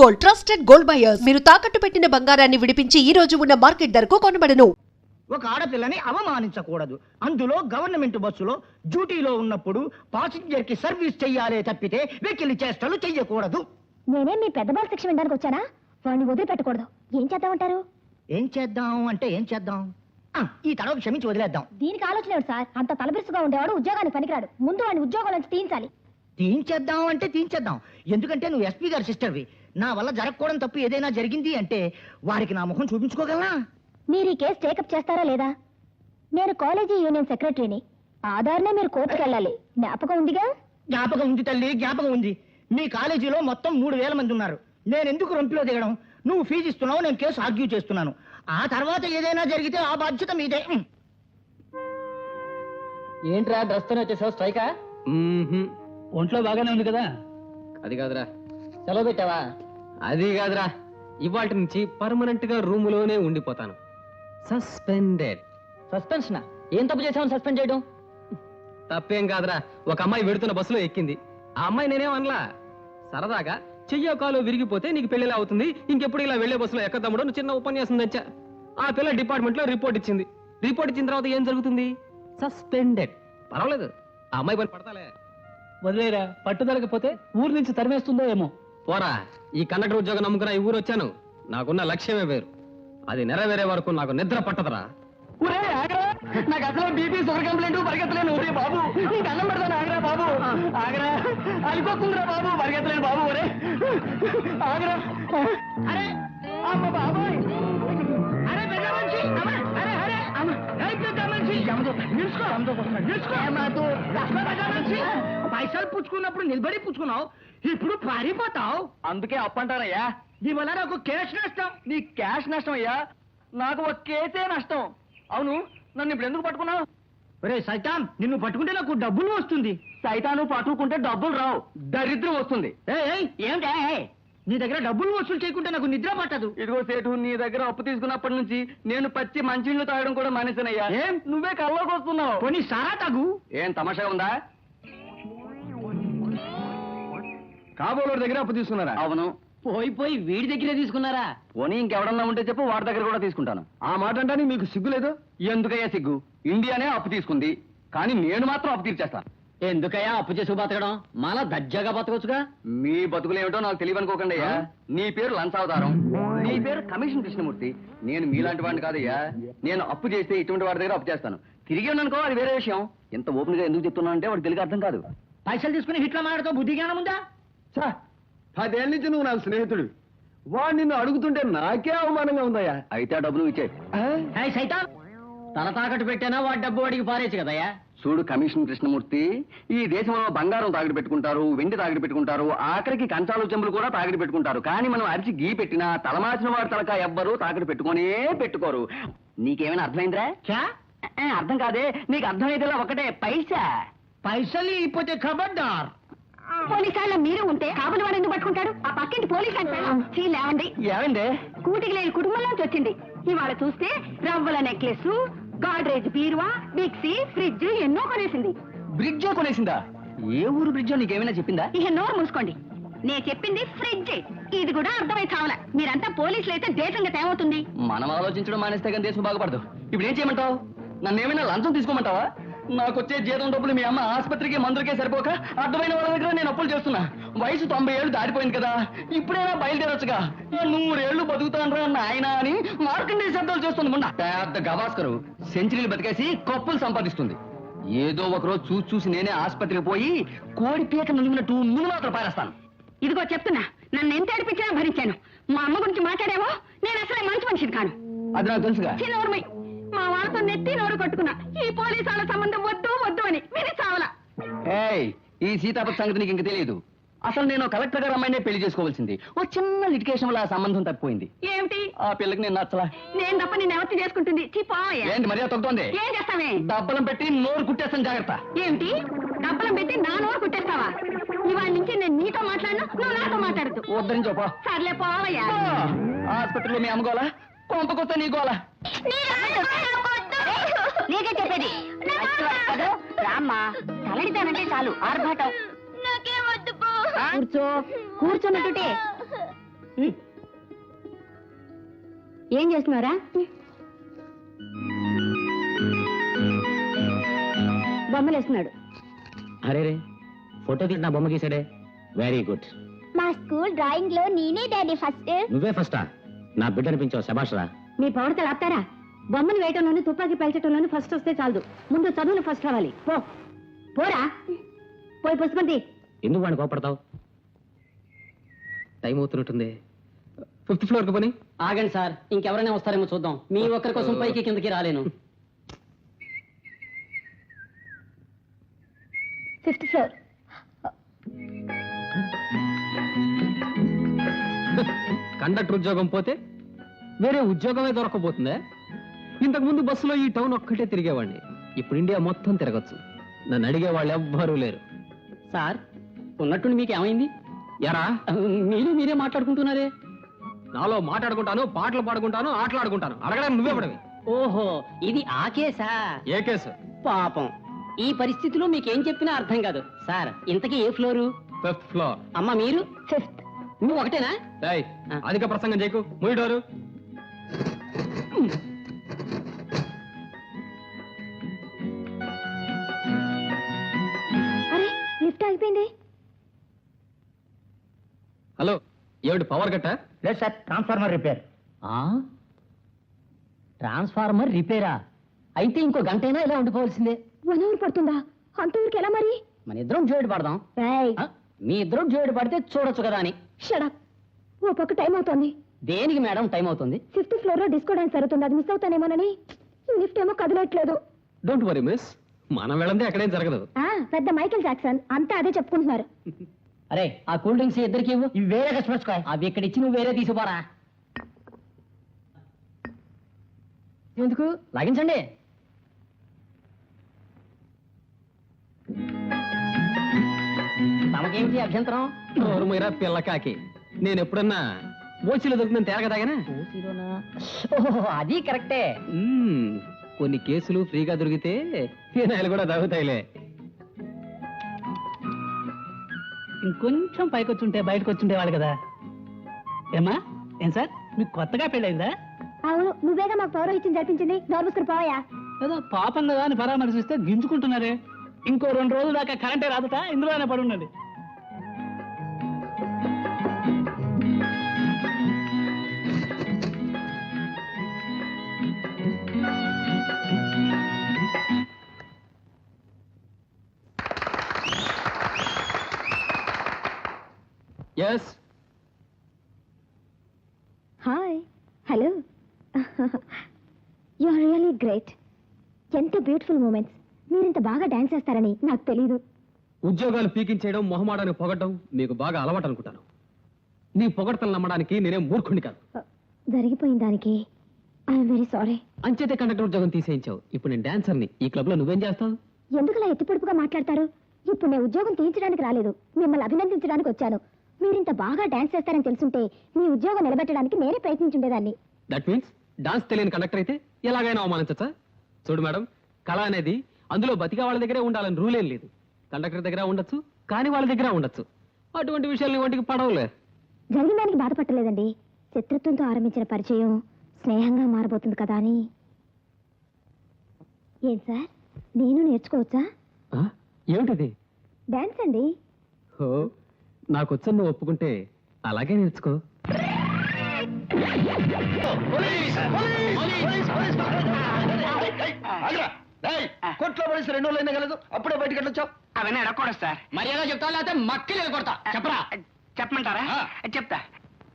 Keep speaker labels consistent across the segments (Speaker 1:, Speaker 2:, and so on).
Speaker 1: Gold, trusted gold buyers. మీరు తాకట్టు పెట్టిన బంగారాన్ని విడిపించి ఈ రోజు ఉన్న మార్కెట్ ధరకు కొనబడను.
Speaker 2: ఒక ఆడపిల్లని అవమానించకూడదు. అందులో గవర్నమెంట్ బస్సులో డ్యూటీలో ఉన్నప్పుడు పాసింజర్ కి సర్వీస్ చెయ్యాలే తప్పితే వెకిలి చేష్టలు చెయ్యకూడదు.
Speaker 3: నేనే మీ పెద్ద బాల శిక్ష వినడానికి వచ్చానా? వాడిని వదిలిపెట్టకూడదు. ఏం చేద్దామంటారు?
Speaker 2: ఏం చేద్దాం అంటే ఏం చేద్దాం? ఈ తడవ క్షమించి వదిలేద్దాం.
Speaker 3: దీనికి ఆలోచన ఏమిటి సార్? అంత తలబిరుసుగా ఉండేవాడు ఉద్యోగానికి పనికిరాడు. ముందు వాడిని ఉద్యోగం నుంచి తీయించాలి.
Speaker 2: తీయించేద్దాం అంటే తీయించేద్దాం. ఎందుకంటే నువ్వు ఎస్పీ గారి సిస్టర్వి. నా వల్ల జరగకూడదు తప్పు ఏదైనా జరిగింది అంటే వారికి నా ముఖం చూపించుకోగలనా?
Speaker 3: మీరు ఈ కేసు టేకప్ చేస్తారా లేదా? నేను కాలేజీ యూనియన్ సెక్రటరీని. ఆధార్నే మీరు కోర్టుకు వెళ్ళాలి. జ్ఞాపకం ఉందిగా?
Speaker 2: జ్ఞాపకం ఉంది తల్లి, జ్ఞాపకం ఉంది. మీ కాలేజీలో మొత్తం 3000 మంది ఉన్నారు. నేను ఎందుకు రొంపిలో దిగడం? నువ్వు ఫీజు ఇస్తున్నావు, నేను కేసు ఆర్గ్యూ చేస్తున్నాను. ఆ తర్వాత ఏదైనా జరిగితే ఆ బాధ్యత మీదే.
Speaker 4: ఏంట్రా డ్రెస్ తోనే వచ్చేసావు? స్ట్రైకా?
Speaker 5: ఒంట్లో బాగానే ఉంది కదా?
Speaker 4: అది కాదురా.
Speaker 5: సెలవు పెట్టావా?
Speaker 4: అది కాదురా, ఇవాటి నుంచి పర్మనెంట్ గా రూమ్ లోనే ఉండిపోతాను. సస్పెండెడ్.
Speaker 5: సస్పెన్షనా? ఏం తప్పు చేసావు సస్పెండ్ చేయడం?
Speaker 4: తప్పేం కాదురా, ఒక అమ్మాయి వెడుతున్న బస్సులో ఎక్కింది. ఆ అమ్మాయి నేనేం అనలా, సరదాగా చెయ్యో కాలు విరిగిపోతే నీకు పెళ్లిలా అవుతుంది, ఇంకెప్పుడు ఇలా వెళ్లే బస్సులో ఎక్కదమ్ముడు చిన్న ఉపన్యాసం తెచ్చా. ఆ పిల్ల డిపార్ట్మెంట్ లో రిపోర్ట్ ఇచ్చింది. రిపోర్ట్ ఇచ్చిన తర్వాత ఏం జరుగుతుంది? సస్పెండెడ్. పర్వాలేదు, ఆ అమ్మాయి పని పడతాలే.
Speaker 5: వదిలేరా, పట్టుదలకపోతే ఊరు నుంచి తరిమేస్తుందో ఏమో.
Speaker 4: పోరా, ఈ కండక్టర్ ఉద్యోగం నమ్ముకున్న ఈ ఊరు వచ్చాను. నాకున్న లక్ష్యమే వేరు. అది నెరవేరే వరకు నాకు నిద్ర పట్టదురా.
Speaker 5: నాకు అసలు బీపీ షుగర్ కంప్లైంట్ పరిగెత్తలేను. ఒరే బాబు, నీకు అన్నం పెడతాను. ఆగరా బాబు, ఆగరా. అలిపోతుందిరా బాబు, పరిగెత్తలేను బాబు. ఒరే ఆగరా.
Speaker 2: అరే అమ్మ బాబాయ్, అరే పెద్ద మనిషి, అరే అరే అమ్మ, అరే పెద్ద మనిషి, నిలుచుకో, నిలుచుకో. పైసలు పుచ్చుకున్నప్పుడు నిలబడి పుచ్చుకున్నావు, ఇప్పుడు పారిపోతావు.
Speaker 5: అందుకే అప్పంటారయ్యా.
Speaker 2: దీనివల్ల నాకు క్యాష్ నష్టం.
Speaker 5: నీ క్యాష్ నష్టం అయ్యా, నాకు ఒక కేసే నష్టం. అవును, నన్ను ఇప్పుడు ఎందుకు పట్టుకున్నావు?
Speaker 2: ఒరే సైతాన్, నిన్ను పట్టుకుంటే నాకు డబ్బులు వస్తుంది.
Speaker 5: సైతాను పట్టుకుంటే డబ్బులు రావు, దరిద్రం వస్తుంది.
Speaker 2: ఏమిటా నీ దగ్గర డబ్బులు వసూలు చేయకుంటే నాకు నిద్ర పట్టదు.
Speaker 5: ఇదిగో సేటు, నీ దగ్గర అప్పు తీసుకున్నప్పటి నుంచి నేను పచ్చి మంచినీళ్ళు తాగడం కూడా మానేశానయ్యా.
Speaker 2: ఏం
Speaker 5: నువ్వే కల్లోకి వస్తున్నావు?
Speaker 2: పోనీ సారా తాగు.
Speaker 5: ఏం తమాషా ఉందా? కాబోలు దగ్గర అప్పు తీసుకున్నారా? అవును.
Speaker 4: పోయి వీడి దగ్గరే తీసుకున్నారా?
Speaker 5: పోనీ ఇంకెవడన్నా ఉంటే చెప్పు, వాడి దగ్గర కూడా తీసుకుంటాను. ఆ మాట అంటే మీకు సిగ్గు లేదు? ఎందుకయ్యా సిగ్గు? ఇండియానే అప్పు తీసుకుంది, కానీ నేను మాత్రం అప్పు తీర్చేస్తాను.
Speaker 4: ఎందుకయ్యా అప్పు చేసి బతకడం? మన దర్జాగా బతకొచ్చుగా.
Speaker 5: మీ బతుకులేమిటో నాకు తెలియనుకోకండి అయ్యా. నీ పేరు లంచావతారం, నీ పేరు కమిషన్ కృష్ణమూర్తి. నేను మీలాంటి వాడిని కాదయ్యా. నేను అప్పు చేస్తే ఇటువంటి వాడి దగ్గర అప్పు చేస్తాను. తిరిగి ఉన్నానుకో, అది వేరే విషయం. ఎంత ఓపెన్ గా ఎందుకు చెప్తున్నా అంటే వాడికి తెలియక అర్థం కాదు.
Speaker 2: పైసలు తీసుకుని హిట్ల మాడతో బుద్ధి జ్ఞానం ఉందా?
Speaker 5: 10 ఏళ్ళ నుంచి నువ్వు నాకు స్నేహితుడు. వాడు నిన్ను అడుగుతుంటే నాకే అవమానంగా ఉందయ్యా. అయితే ఆ డబ్బులు ఇచ్చే.
Speaker 2: సైతాన్,
Speaker 4: తల తాకట్టు పెట్టానా వాడి డబ్బు వాడికి పారేచ్చు కదయ్యా.
Speaker 5: చూడు కమిషన్ కృష్ణమూర్తి, ఈ దేశంలో బంగారం తాగిడి పెట్టుకుంటారు, వెండి తాగిడి పెట్టుకుంటారు, ఆఖరికి కంచాలు చెంబులు కూడా తాగిడి పెట్టుకుంటారు. కానీ మనం అరిచి గీ పెట్టినా తలమాసిన వాడి తలక ఎవ్వరూ తాగిడి పెట్టుకునే పెట్టుకోరు. నీకేమైనా అర్థమైందిరా? అర్థం కాదే, నీకు అర్థమైతేలా ఒకటే పైసా.
Speaker 2: పైసలు ఇపోతే ఖబర్దార్.
Speaker 3: పోలీసాల మీరు ఉంటే కాబులు వాడు ఎందుకు పట్టుకుంటాడు? ఆ పక్కింటి పోలీసు అంటే లేవండి.
Speaker 5: ఏమండి?
Speaker 3: కూటికి లేని కుటుంబంలోంచి వచ్చింది. ఇవాళ చూస్తే రవ్వల నెక్లెస్, గాడ్రేజ్ బీరువా, మిక్సీ, ఫ్రిడ్జ్ ఎన్నో కొనేసింది.
Speaker 5: బ్రిడ్జో కొనేసిందా? ఏ ఊరు బ్రిడ్జో నీకేమైనా చెప్పిందా?
Speaker 3: ఇక నోరు మూసుకోండి. నేను చెప్పింది ఫ్రిడ్జ్. ఇది కూడా అర్థమై చావలా. మీరంతా పోలీసులు అయితే దేశంగా ఏమవుతుంది?
Speaker 5: మనం ఆలోచించడం మానేస్తే కానీ దేశం బాగుపడదు. ఇప్పుడు ఏం చేయమంటావు? నన్ను ఏమైనా లంచం తీసుకోమంటావా? నాకు వచ్చే జీతం డబ్బులు మీ అమ్మ ఆసుపత్రికి మందులకే సరిపోక అడ్డమైన వాళ్ళ దగ్గర నేను అప్పులు చేస్తున్నా. వయసు 90 ఏళ్ళు దాటిపోయింది కదా, ఇప్పుడైనా బయలుదేరొచ్చుగా. 100 ఏళ్ళు బతుకుతానరా నాయన అని మార్కండే శబ్దాలు చేస్తుంది. మొన్న పెద్ద గవాస్కరు సెంచరీలు బతికేసి కప్పులు సంపాదిస్తుంది. ఏదో ఒకరోజు చూసి నేనే ఆసుపత్రికి పోయి కోడి పీక నులిగినట్టు నువ్వు మాత్రం పారేస్తాను.
Speaker 3: ఇదిగో చెప్తున్నా, నన్ను ఎంత ఏడిపించినా భరించాను. మా అమ్మ గురించి మాట్లాడావో, నేను అసలే మంచి మనిషిని కాను.
Speaker 5: అది నాకు తెలుసుగా.
Speaker 3: చిన్నోర్మై, మా వాళ్ళతో నెత్తి నోరు కొట్టుకున్నా. ఈ పోలీసు వాళ్ళ సంబంధం వద్దు వద్దు అని విని చావలా.
Speaker 5: ఏయ్, ఈ సీతాపతి సంగతి నీకు ఇంక తెలియదు. అసలు నేను కలెక్టర్ గారు అమ్మాయినే పెళ్లి చేసుకోవాల్సింది. ఓ చిన్న లిటికేషన్ వల్ల ఆ సంబంధం తప్పిపోయింది.
Speaker 3: ఏమిటి?
Speaker 5: ఆ పిల్లకి నేను నచ్చలా.
Speaker 3: నేను తప్ప నేను ఎవరిని చేసుకుంటుంది? చిపోయా.
Speaker 5: ఏంటి మర్యాద తగ్గుతోంది?
Speaker 3: ఏం చేస్తావే?
Speaker 5: డబ్బలం పెట్టి నోరు కుట్టేస్తాను, జాగ్రత్త.
Speaker 3: ఏమిటి? డబ్బలం పెట్టి నా నోరు కుట్టేస్తావా? ఇవాళ నుంచి నేను నీతో మాట్లాడను, నువ్వు నాతో మాట్లాడద్దు.
Speaker 5: వద్దరించోపా.
Speaker 3: సర్లే పోవయ్యా.
Speaker 5: ఆసుపత్రిలో మీ అమ్మగోలా, కొంపకొస్తా నీ గోలా.
Speaker 3: నీకే చెప్పేది. రామ్మా, తలడితానంటే చాలు ఆర్భాటం. కూర్చో, కూర్చోన్నట్టుంటే ఏం చేస్తున్నారా? బొమ్మలు వేస్తున్నాడు.
Speaker 5: అరే రే ఫోటో తీసి నా బొమ్మ గీసాడే, వెరీ గుడ్.
Speaker 6: మా స్కూల్ డ్రాయింగ్ లో నేనే డాడీ ఫస్ట్.
Speaker 5: నువ్వే ఫస్టా? నా బిడ్డ అనిపించావు, శభాషరా.
Speaker 3: మీ పౌడతలు ఆపుతారా? బొమ్మను వేయటంలోనూ తుపాకీ పెంచటంలోనూ ఫస్ట్ వస్తే చాలదు, ముందు చదువులు ఫస్ట్ రావాలి. పోరా, పోయి పుస్తకం.
Speaker 5: ఎందుకు వాడిని కోపడతావు?
Speaker 4: టైం అవుతున్నట్టుంది. 5th ఫ్లోర్ కి పని.
Speaker 5: ఆగండి సార్, ఇంకెవరైనా వస్తారేమో చూద్దాం. మీ ఒక్కరి కోసం పైకి కిందకి రాలేను.
Speaker 6: 5th floor.
Speaker 4: కండక్టర్ ఉద్యోగం పోతే వేరే ఉద్యోగమే దొరకబోతుందా? ఇంతకు ముందు బస్సులో ఈ టౌన్ ఒక్కటే తిరిగేవాడిని, ఇప్పుడు ఇండియా మొత్తం తిరగచ్చు. నన్ను అడిగే వాళ్ళు ఎవ్వరూ లేరు.
Speaker 5: సార్ ఉన్నట్టుండి మీకు ఏమైంది?
Speaker 4: ఎరా
Speaker 5: మీరే మాట్లాడుకుంటున్నారే.
Speaker 4: నాలో మాట్లాడుకుంటాను, పాటలు పాడుకుంటాను, ఆటలాడుకుంటాను. అడగడానికి నువ్వే పడవి.
Speaker 5: ఓహో, ఇది ఆ కేసా?
Speaker 4: ఏ కేసు?
Speaker 5: పాపం, ఈ పరిస్థితిలో మీకేం చెప్పినా అర్థం కాదు. సార్ ఇంతకీ ఏ ఫ్లోరు?
Speaker 4: 5th floor.
Speaker 5: అమ్మ మీరు?
Speaker 6: 5th.
Speaker 5: నువ్వు ఒకటేనా?
Speaker 4: ఏయ్, అధిక ప్రసంగం చేయకు, మూయిడోరు.
Speaker 6: అరే లిఫ్ట్ ఆగిపోయింది.
Speaker 4: హలో, ఏమిటి పవర్ కట్టా?
Speaker 2: లేదు సార్, ట్రాన్స్ఫార్మర్ రిపేర్.
Speaker 5: ట్రాన్స్ఫార్మర్ రిపేరా? అయితే ఇంకో గంటైనా ఇలా ఉండిపోవాల్సిందే.
Speaker 6: 1 అవర్ పడుతుందా? అంతవరకు ఎలా మరి?
Speaker 5: మన ఇద్దరం జోడు పడదాం. మీ ఇద్దరం జోడు పడితే చూడొచ్చు కదా అని.
Speaker 6: షడప్. ఓ పక్క టైం అవుతోంది.
Speaker 5: దేనికి మేడం టైం అవుతుంది?
Speaker 6: 5th ఫ్లోర్ లో డిస్కో డాన్స్ జరుగుతుంది, అది మిస్ అవుతానేమోనని. ఈ లిఫ్ట్ ఏమో కదలట్లేదు.
Speaker 4: డోంట్ వరీ మిస్, మనం వెళ్ళందే ఎక్కడేం జరగదు.
Speaker 6: పెద్ద మైకేల్ జాక్సన్ అంతా అదే చెప్పుకుంటున్నారు.
Speaker 5: అరే ఆ కూల్ డ్రింక్స్ ఇద్దరికి ఇవ్వు.
Speaker 2: ఇవి వేరే కస్టమర్స్ కాదు.
Speaker 5: అవి ఇక్కడ ఇచ్చి నువ్వు వేరే తీసుకోరా. ఎందుకు లాగించండి. తమకేమిటి అభ్యంతరం?
Speaker 4: నోరు మీరా పిల్లకాకి. నేను ఎప్పుడన్నా బోచీలో దొరుకుతుందని తేరగదాగానా?
Speaker 5: అది కరెక్టే.
Speaker 4: కొన్ని కేసులు ఫ్రీగా దొరికితే ఫినాయిల్ కూడా తగ్గుతాయిలే.
Speaker 7: ఇంకొంచెం పైకి వచ్చుంటే బయటకు వచ్చుంటేవాడు కదా. ఏమా ఏం సార్, మీకు కొత్తగా పెళ్ళైందా?
Speaker 6: అవును, నువ్వేగా మాకు పౌరోహిత్యం జరిపించింది. నోర్ముసుకుని పోయా.
Speaker 7: ఏదో పాపం కదా అని పరామర్శిస్తే గింజుకుంటున్నారే. ఇంకో 2 రోజుల దాకా కరెంటే రాదుట, ఇందులోనే పడున్నది.
Speaker 4: Yes,
Speaker 6: hi, hello. You are really great. ఎంత బ్యూటిఫుల్ మూమెంట్స్. మీరింత బాగా డాన్స్ చేస్తారని నాకు తెలీదు.
Speaker 4: ఉద్యోగాలు పీకించేయడం, మొహమాడాన్ని పొగడం మీకు బాగా అలవాటు అనుకుంటాను. నీ పొగడతలు నమ్మడానికి నేనేం మూర్ఖుని కాదు.
Speaker 6: జరిగిపోయిన దానికి ఐఎమ్ వెరీ సారీ.
Speaker 4: అంచేతే కండక్టర్ ఉద్యోగం తీసేయించావు. ఇప్పుడు నేను డాన్సర్ని. ఈ క్లబ్ లో నువ్వేం చేస్తావు?
Speaker 6: ఎందుకలా ఎత్తిపొడుపుగా మాట్లాడతారు? ఇప్పుడు నేను ఉద్యోగం తీయించడానికి రాలేదు, మిమ్మల్ని అభినందించడానికి వచ్చాను. మీరింత బాగా డాన్స్ చేస్తారని తెలుసుంటే మీ ఉద్యోగం నిలబెట్టడానికి నేనే ప్రయత్నించుండేదాన్ని.
Speaker 4: దట్ మీన్స్ డాన్స్ తెలియని కండక్టర్ అయితే ఎలాగైనా అవమానించచ్చా? చూడు మేడం, కళ అనేది అందులో బతికా వాళ్ళ దగ్గరే ఉండాలని రూల్ ఏం లేదు. కండక్టర్ దగ్గర ఉండొచ్చు, కానీ వాళ్ళ దగ్గర ఉండొచ్చు. అటువంటి విషయాలు వంటికి పడవలే.
Speaker 6: జరిగిన దానికి బాధపట్టలేదండి. శత్రుత్వంతో ఆరంభించిన పరిచయం స్నేహంగా మారబోతుంది కదా అని. ఏం సార్, నేను నేర్చుకోవచ్చా?
Speaker 4: ఏమిటిది?
Speaker 6: డాన్స్ అండి.
Speaker 4: ఓ, నాకొచ్చని నువ్వు ఒప్పుకుంటే అలాగే నేర్చుకో.
Speaker 2: కోట్లో పడేసి 2 రోజులు అయినా కలదు, అప్పుడే బయటకు వెళ్ళొచ్చావు.
Speaker 5: అవన్నీ అడగకూడదు సార్. మర్యాద చెప్తా లేకపోతే మక్కిలు కొడతా. చెప్పరా?
Speaker 2: చెప్పమంటారా? చెప్తా.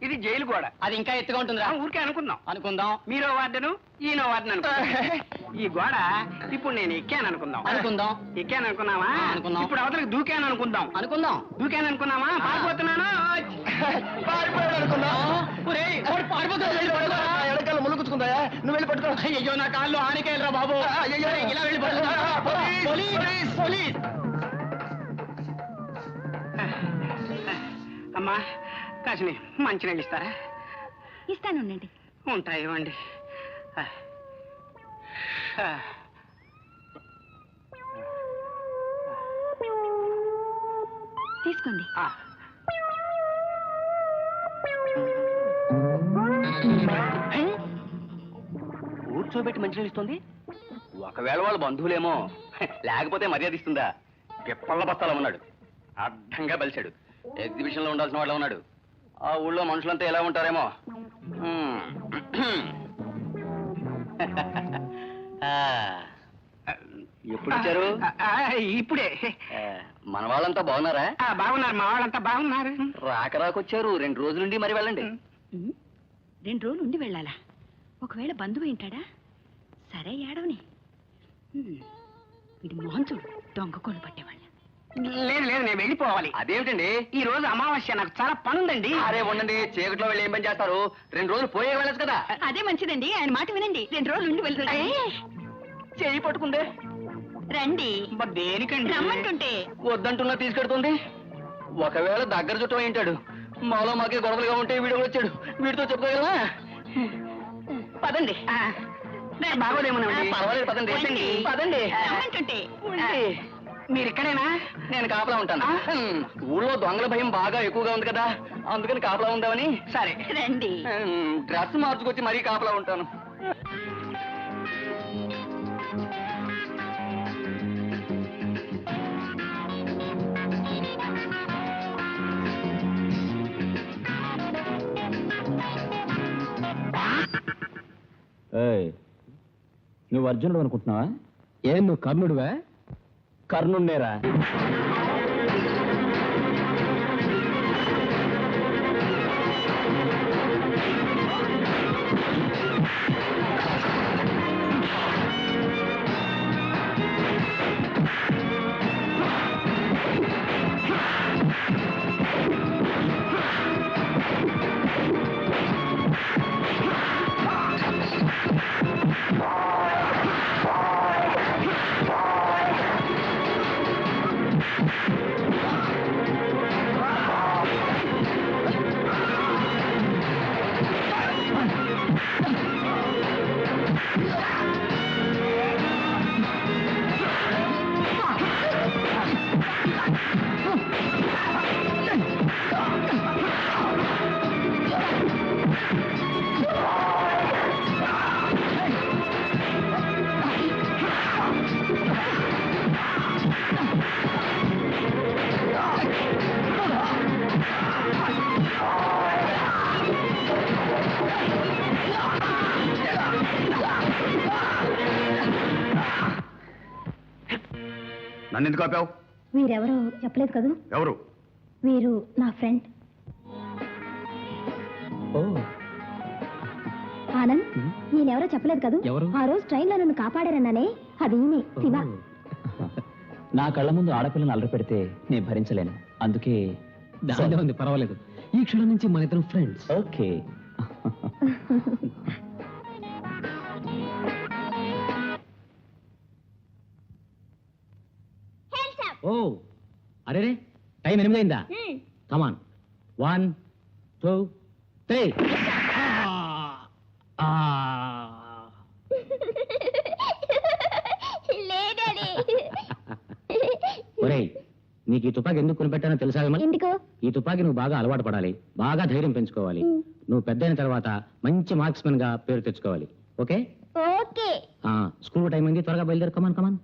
Speaker 2: ఇది జైలు గోడ.
Speaker 5: అది ఇంకా ఎత్తుగా ఉంటుందిరా.
Speaker 2: ఊరికే అనుకుందాం.
Speaker 5: అనుకుందాం.
Speaker 2: మీరో వార్డెను, ఈయనో వార్డెన్ అనుకుందాం. ఈ గోడ ఇప్పుడు నేను ఎక్కాను అనుకుందాం.
Speaker 5: అనుకుందాం.
Speaker 2: ఎక్కాను అనుకున్నావా?
Speaker 5: అనుకుందాం.
Speaker 2: ఇప్పుడు అవతలకి దూకాను అనుకుందాం.
Speaker 5: అనుకుందాం.
Speaker 2: దూకాను అనుకున్నావా? పారిపోతున్నాను. పారిపోయాడు అనుకుందాం. ఎడకాల ములుగుచ్చుకుందా? నువ్వు వెళ్ళి పట్టుకో.
Speaker 5: అయ్యో నా కాళ్ళు ఆనికేళ్ళరా బాబు.
Speaker 2: అయ్యో,
Speaker 5: ఇలా వెళ్ళి పట్టుకో.
Speaker 2: పోలీస్. అమ్మా, కాసిని మంచినీళ్ళు ఇస్తారా?
Speaker 3: ఇస్తానుండండి.
Speaker 2: ఉంటాయి, ఇవ్వండి.
Speaker 3: తీసుకోండి.
Speaker 5: కూర్చోబెట్టి మంచినీళ్ళు ఇస్తుంది. ఒకవేళ వాళ్ళ బంధువులేమో, లేకపోతే మర్యాద ఇస్తుందా? పిప్పళ్ళ బస్తాలో ఉన్నాడు, అడ్డంగా బలిచాడు. ఎగ్జిబిషన్ లో ఉండాల్సిన వాళ్ళ ఉన్నాడు. ఆ ఊళ్ళో మనుషులంతా ఎలా ఉంటారేమో. ఆ, ఎప్పుడు వచ్చారు?
Speaker 2: ఇప్పుడే.
Speaker 5: మన వాళ్ళంతా బాగున్నారా?
Speaker 2: బాగున్నారు, మా వాళ్ళంతా బాగున్నారు.
Speaker 5: రాకరాకొచ్చారు, 2 రోజుల నుండి మరి వెళ్ళండి.
Speaker 3: 2 రోజులు ఉండి వెళ్ళాలా? ఒకవేళ బంధువు ఏంటాడా? సరే ఏడవని. వీడి మొహం చూడు, దొంగ కోళ్ళు పట్టేవాళ్ళ.
Speaker 2: లేదు లేదు, నేను వెళ్ళిపోవాలి.
Speaker 5: అదేమిటండి?
Speaker 2: ఈ రోజు అమావాస్య, నాకు చాలా పని ఉందండి.
Speaker 5: అరే ఉండండి, చీకట్లో వెళ్ళి ఏం పని చేస్తారు? 2 రోజులు పోయే వెళ్ళచ్చు కదా.
Speaker 3: అదే మంచిదండి, ఆయన మాట వినండి. 2 రోజులు ఉండి వెళ్తాడు.
Speaker 2: చేయి పట్టుకుందే.
Speaker 3: రండి,
Speaker 2: దేనికండి?
Speaker 3: రమ్మంటుంటే.
Speaker 5: వద్దంటున్నా తీసుకెడుతుంది. ఒకవేళ దగ్గర చుట్టూ ఏంటాడు, మాలో మాకే గొడవలుగా ఉంటే వీడు వచ్చాడు, వీడితో చెప్పుకోగలవా?
Speaker 2: పదండి. బాగోదేమోనండి.
Speaker 5: పర్వాలేదు, పదండి.
Speaker 3: రండి.
Speaker 5: పదండి.
Speaker 3: రమ్మంటుంటే.
Speaker 2: మీరు ఇక్కడేనా?
Speaker 5: నేను కాపలా ఉంటాను. ఊళ్ళో దొంగల భయం బాగా ఎక్కువగా ఉంది కదా, అందుకని కాపలా ఉందామని.
Speaker 2: సరే
Speaker 3: రండి.
Speaker 5: డ్రెస్ మార్చుకొచ్చి మరీ కాపలా ఉంటాను.
Speaker 7: నువ్వు అర్జునుడు అనుకుంటున్నావా?
Speaker 4: ఏం నువ్వు కర్ణుడువా?
Speaker 7: కర్ణుణ్ణేరా.
Speaker 8: నన్ను ఎందుకు ఆపావు?
Speaker 6: వీరెవరో చెప్పలేదు కదూ?
Speaker 8: ఎవరు?
Speaker 6: వీరు నా ఫ్రెండ్ ఆనంద్. ఈయనెవరో చెప్పలేదు కదూ?
Speaker 4: ఎవరు?
Speaker 6: ఆ రోజు ట్రైన్ లో నన్ను కాపాడారన్నానే, అది ఈయనే, శివ.
Speaker 7: నా కళ్ళ ముందు ఆడపిల్లని అల్లరి పెడితే నేను భరించలేను, అందుకే.
Speaker 4: దాంట్లో ఉంది, పర్వాలేదు. ఈ క్షణం నుంచి మన ఇద్దరం ఫ్రెండ్స్.
Speaker 7: ఓకే.
Speaker 4: ఓ అరే రే, టైం 8 అయిందా? కమాన్, 1 2 3. ఒరేయ్, నీకు ఈ తుపాకీ ఎందుకు కొనిపెట్టానో తెలుసా?
Speaker 6: ఎందుకు?
Speaker 4: ఈ తుపాకీ నువ్వు బాగా అలవాటు పడాలి, బాగా ధైర్యం పెంచుకోవాలి. నువ్వు పెద్ద అయిన తర్వాత మంచి మార్క్స్మెన్ గా పేరు తెచ్చుకోవాలి. ఓకే?
Speaker 6: ఓకే.
Speaker 4: స్కూల్ టైం అయింది, త్వరగా బయలుదేరు. కమాన్ కమాన్.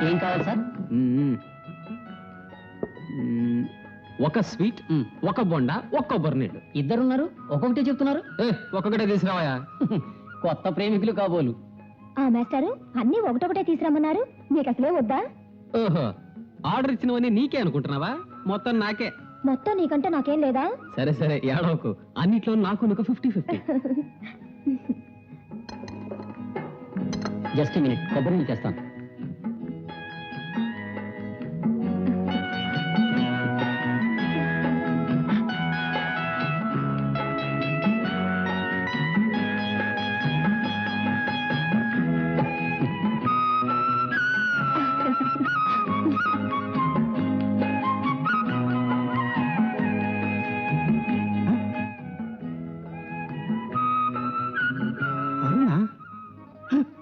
Speaker 5: ఏం కావాలి సార్?
Speaker 4: ఒక స్వీట్, ఒక బొండా, ఒక కొబ్బరి నీళ్ళు.
Speaker 5: ఇద్దరున్నారు, ఒక్కొక్కటే చెప్తున్నారు.
Speaker 4: ఒక్కొక్కటే తీసుకురావయా.
Speaker 5: కొత్త ప్రేమికులు కాబోలు.
Speaker 6: ఆ మాస్టారు అన్నీ ఒకటొకటే తీసుకురమ్మన్నారు, మీకు అసలే వద్దా?
Speaker 4: ఓహో, ఆర్డర్ ఇచ్చినవన్నీ నీకే అనుకుంటున్నావా? మొత్తం నాకే.
Speaker 6: మొత్తం నీకంటే నాకేం లేదా?
Speaker 4: సరే సరే, ఏడవకు. అన్నిట్లో నాకు నీకు 50-50.
Speaker 5: జస్ట్ మినిట్, కొబ్బరి నీళ్ళు చేస్తాను.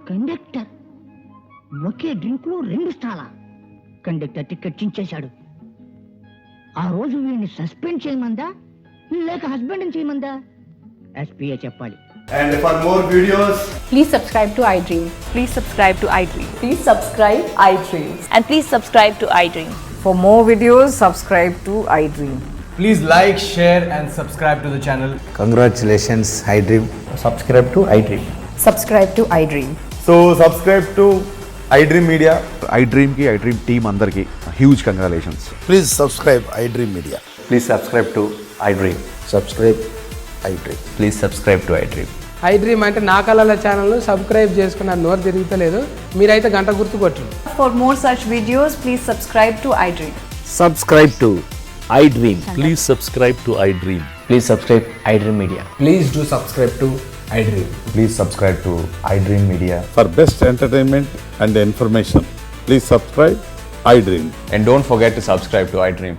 Speaker 2: కండక్టర్ ఒకే డ్రింక్ లో 2 స్టాలా కండక్టర్ టికెట్ చించేశాడు. ఆ రోజు వీడిని సస్పెండ్ చేయమందా లేక హస్బెండ్ చేయమందా ఎస్పీఏ చెప్పాలి.
Speaker 8: And for more videos,
Speaker 9: Please subscribe to iDream.
Speaker 10: Please subscribe to iDream.
Speaker 9: Please subscribe iDream.
Speaker 10: And please subscribe to iDream.
Speaker 9: For more videos, subscribe to iDream.
Speaker 8: please like, share and subscribe to the channel.
Speaker 11: Congratulations, iDream.
Speaker 8: Subscribe to iDream.
Speaker 9: Subscribe to iDream.
Speaker 8: So subscribe to iDream Media.
Speaker 11: iDream ki iDream team andarki huge congratulations.
Speaker 12: Please subscribe iDream Media.
Speaker 11: Please subscribe to iDream.
Speaker 12: Subscribe iDream.
Speaker 11: Please subscribe to iDream.
Speaker 13: iDream అంటే నా కళల ఛానల్ను subscribe చేసుకున్న నోరు తిరుగుతలేదు. మీరైతే గంట గుర్తు కొట్టండి.
Speaker 9: For more such videos, please subscribe to iDream.
Speaker 12: Subscribe to iDream.
Speaker 11: Please subscribe to iDream.
Speaker 5: Please subscribe iDream Media.
Speaker 13: Please do subscribe to iDream.
Speaker 11: Please subscribe to iDream Media.
Speaker 12: For best entertainment and information, please subscribe iDream.
Speaker 11: And don't forget to subscribe to iDream.